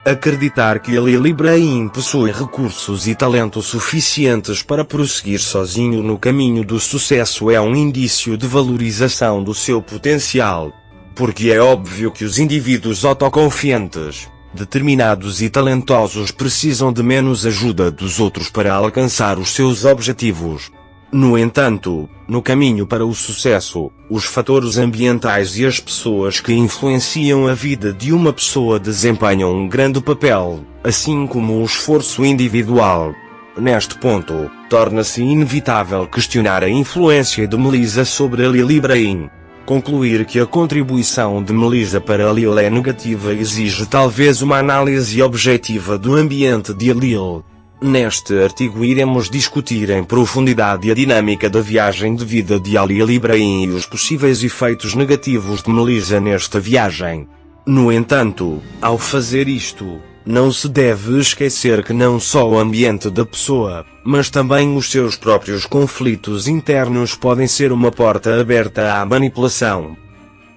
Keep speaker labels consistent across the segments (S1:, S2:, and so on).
S1: Acreditar que a Lily Brain possui recursos e talento suficientes para prosseguir sozinho no caminho do sucesso é um indício de valorização do seu potencial. Porque é óbvio que os indivíduos autoconfiantes, determinados e talentosos precisam de menos ajuda dos outros para alcançar os seus objetivos. No entanto, no caminho para o sucesso, os fatores ambientais e as pessoas que influenciam a vida de uma pessoa desempenham um grande papel, assim como o esforço individual. Neste ponto, torna-se inevitável questionar a influência de Melissa sobre a Lily Brain. Concluir que a contribuição de Melissa para a Lily é negativa exige talvez uma análise objetiva do ambiente de Lily. Neste artigo iremos discutir em profundidade a dinâmica da viagem de vida de Lily Brain e os possíveis efeitos negativos de Melissa nesta viagem. No entanto, ao fazer isto, não se deve esquecer que não só o ambiente da pessoa, mas também os seus próprios conflitos internos podem ser uma porta aberta à manipulação.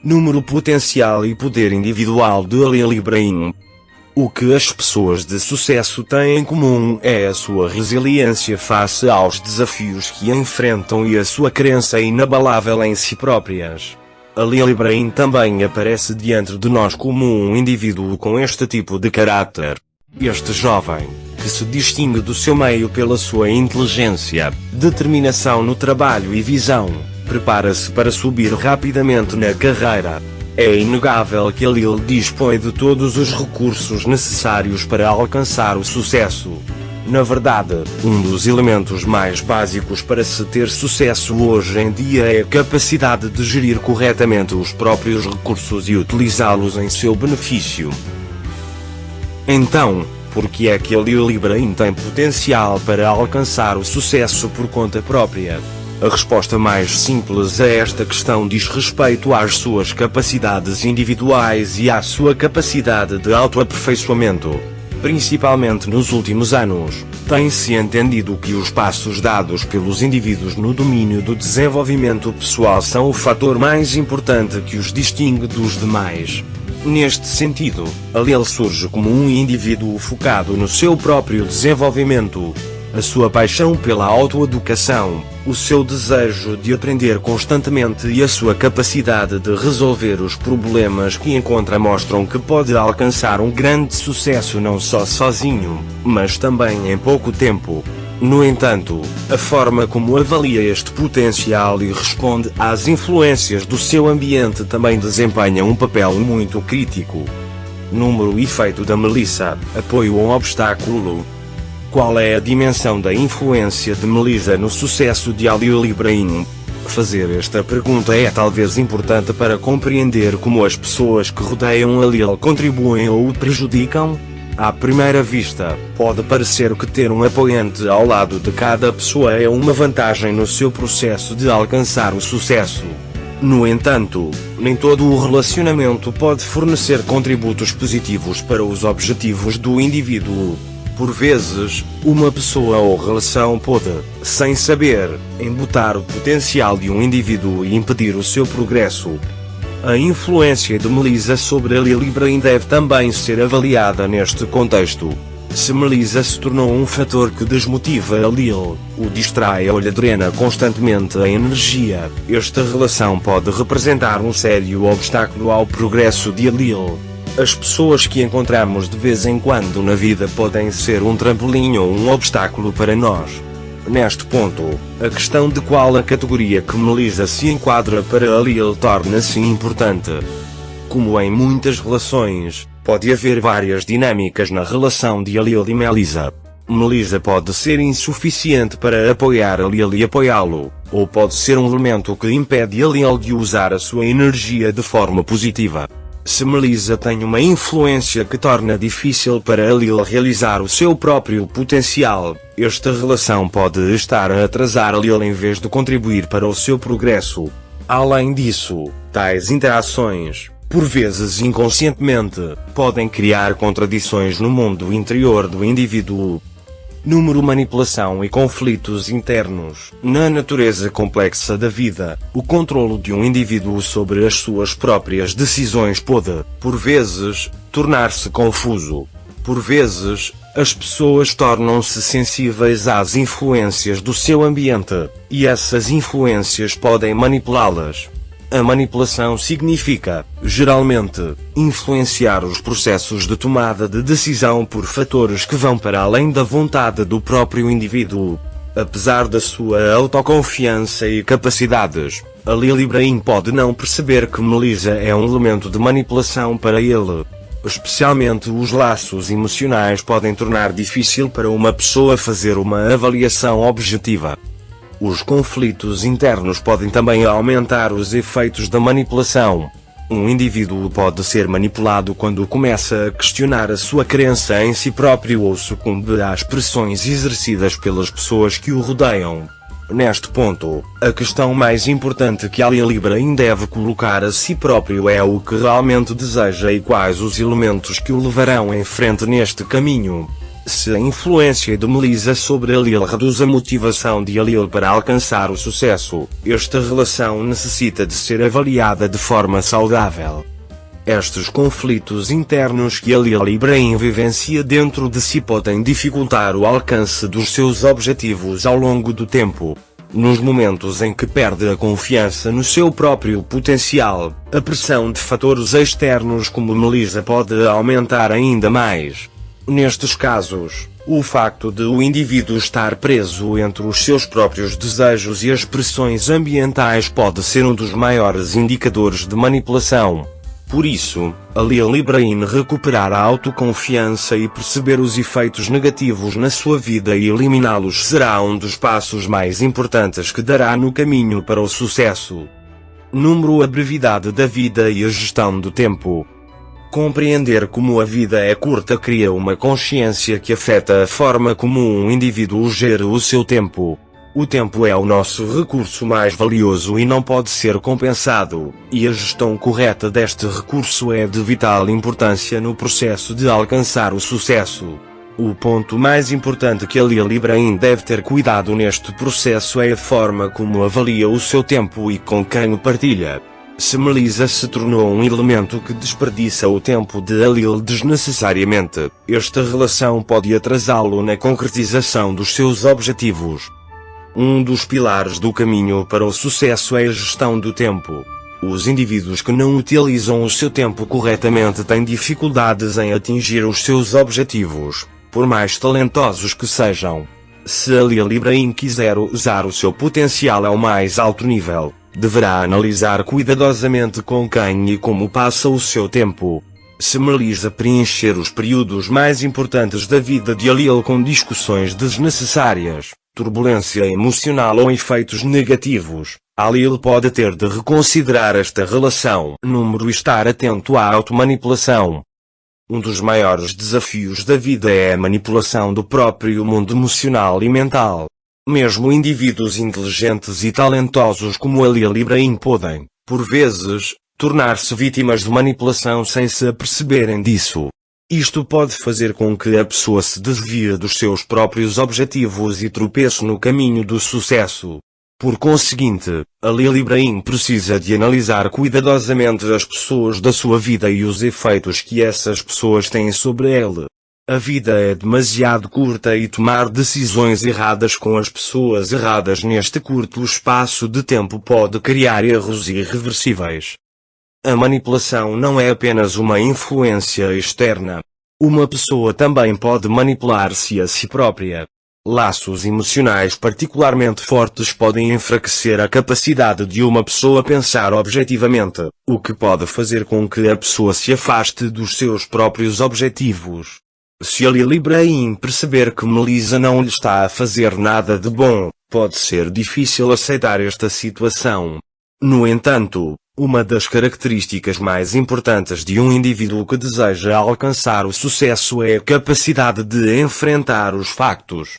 S1: Número potencial e poder individual de Lily Brain. O que as pessoas de sucesso têm em comum é a sua resiliência face aos desafios que enfrentam e a sua crença inabalável em si próprias. A Lily Brain também aparece diante de nós como um indivíduo com este tipo de caráter. Este jovem, que se distingue do seu meio pela sua inteligência, determinação no trabalho e visão, prepara-se para subir rapidamente na carreira. É inegável que a Lily dispõe de todos os recursos necessários para alcançar o sucesso. Na verdade, um dos elementos mais básicos para se ter sucesso hoje em dia é a capacidade de gerir corretamente os próprios recursos e utilizá-los em seu benefício. Então, por que é que a Lily Brain tem potencial para alcançar o sucesso por conta própria? A resposta mais simples a esta questão diz respeito às suas capacidades individuais e à sua capacidade de autoaperfeiçoamento. Principalmente nos últimos anos, tem-se entendido que os passos dados pelos indivíduos no domínio do desenvolvimento pessoal são o fator mais importante que os distingue dos demais. Neste sentido, a Lily surge como um indivíduo focado no seu próprio desenvolvimento. A sua paixão pela autoeducação, o seu desejo de aprender constantemente e a sua capacidade de resolver os problemas que encontra mostram que pode alcançar um grande sucesso não só sozinho, mas também em pouco tempo. No entanto, a forma como avalia este potencial e responde às influências do seu ambiente também desempenha um papel muito crítico. Número e efeito da Melissa, apoio a um obstáculo. Qual é a dimensão da influência de Melissa no sucesso de Lily Brain? Fazer esta pergunta é talvez importante para compreender como as pessoas que rodeiam a Lily contribuem ou o prejudicam. À primeira vista, pode parecer que ter um apoiante ao lado de cada pessoa é uma vantagem no seu processo de alcançar o sucesso. No entanto, nem todo o relacionamento pode fornecer contributos positivos para os objetivos do indivíduo. Por vezes, uma pessoa ou relação pode, sem saber, embutar o potencial de um indivíduo e impedir o seu progresso. A influência de Melissa sobre a Lily Brain deve também ser avaliada neste contexto. Se Melissa se tornou um fator que desmotiva a Lily, o distrai ou lhe drena constantemente a energia, esta relação pode representar um sério obstáculo ao progresso de Lily. As pessoas que encontramos de vez em quando na vida podem ser um trampolim ou um obstáculo para nós. Neste ponto, a questão de qual a categoria que Melissa se enquadra para a Lily torna-se importante. Como em muitas relações, pode haver várias dinâmicas na relação de Lily e Melissa. Melissa pode ser insuficiente para apoiar a Lily e apoiá-lo, ou pode ser um elemento que impede a Lily de usar a sua energia de forma positiva. Se Melissa tem uma influência que torna difícil para a Lily realizar o seu próprio potencial, esta relação pode estar a atrasar a Lily em vez de contribuir para o seu progresso. Além disso, tais interações, por vezes inconscientemente, podem criar contradições no mundo interior do indivíduo. Número, manipulação e conflitos internos. Na natureza complexa da vida, o controlo de um indivíduo sobre as suas próprias decisões pode, por vezes, tornar-se confuso. Por vezes, as pessoas tornam-se sensíveis às influências do seu ambiente, e essas influências podem manipulá-las. A manipulação significa, geralmente, influenciar os processos de tomada de decisão por fatores que vão para além da vontade do próprio indivíduo. Apesar da sua autoconfiança e capacidades, a Lily Brain pode não perceber que Melissa é um elemento de manipulação para ele. Especialmente os laços emocionais podem tornar difícil para uma pessoa fazer uma avaliação objetiva. Os conflitos internos podem também aumentar os efeitos da manipulação. Um indivíduo pode ser manipulado quando começa a questionar a sua crença em si próprio ou sucumbe às pressões exercidas pelas pessoas que o rodeiam. Neste ponto, a questão mais importante que a Lily Brain deve colocar a si próprio é o que realmente deseja e quais os elementos que o levarão em frente neste caminho. Se a influência de Melissa sobre a Lily reduz a motivação de Lily para alcançar o sucesso, esta relação necessita de ser avaliada de forma saudável. Estes conflitos internos que a Lily Brain vivencia dentro de si podem dificultar o alcance dos seus objetivos ao longo do tempo. Nos momentos em que perde a confiança no seu próprio potencial, a pressão de fatores externos como Melissa pode aumentar ainda mais. Nestes casos, o facto de o indivíduo estar preso entre os seus próprios desejos e as pressões ambientais pode ser um dos maiores indicadores de manipulação. Por isso, a Lily Brain recuperar a autoconfiança e perceber os efeitos negativos na sua vida e eliminá-los será um dos passos mais importantes que dará no caminho para o sucesso. A brevidade da vida e a gestão do tempo. Compreender como a vida é curta cria uma consciência que afeta a forma como um indivíduo gera o seu tempo. O tempo é o nosso recurso mais valioso e não pode ser compensado, e a gestão correta deste recurso é de vital importância no processo de alcançar o sucesso. O ponto mais importante que a Lily Brain deve ter cuidado neste processo é a forma como avalia o seu tempo e com quem o partilha. Se Melissa se tornou um elemento que desperdiça o tempo de Lily desnecessariamente, esta relação pode atrasá-lo na concretização dos seus objetivos. Um dos pilares do caminho para o sucesso é a gestão do tempo. Os indivíduos que não utilizam o seu tempo corretamente têm dificuldades em atingir os seus objetivos, por mais talentosos que sejam. Se a Lily Brain quiser usar o seu potencial ao mais alto nível, deverá analisar cuidadosamente com quem e como passa o seu tempo. Se Melissa preencher os períodos mais importantes da vida de Lily com discussões desnecessárias, turbulência emocional ou efeitos negativos, a Lily pode ter de reconsiderar esta relação. Estar atento à automanipulação. Um dos maiores desafios da vida é a manipulação do próprio mundo emocional e mental. Mesmo indivíduos inteligentes e talentosos como a Lily Brain podem, por vezes, tornar-se vítimas de manipulação sem se aperceberem disso. Isto pode fazer com que a pessoa se desvie dos seus próprios objetivos e tropece no caminho do sucesso. Por conseguinte, a Lily Brain precisa de analisar cuidadosamente as pessoas da sua vida e os efeitos que essas pessoas têm sobre ela. A vida é demasiado curta e tomar decisões erradas com as pessoas erradas neste curto espaço de tempo pode criar erros irreversíveis. A manipulação não é apenas uma influência externa. Uma pessoa também pode manipular-se a si própria. Laços emocionais particularmente fortes podem enfraquecer a capacidade de uma pessoa pensar objetivamente, o que pode fazer com que a pessoa se afaste dos seus próprios objetivos. Se a Lily Brain perceber que Melissa não lhe está a fazer nada de bom, pode ser difícil aceitar esta situação. No entanto, uma das características mais importantes de um indivíduo que deseja alcançar o sucesso é a capacidade de enfrentar os factos.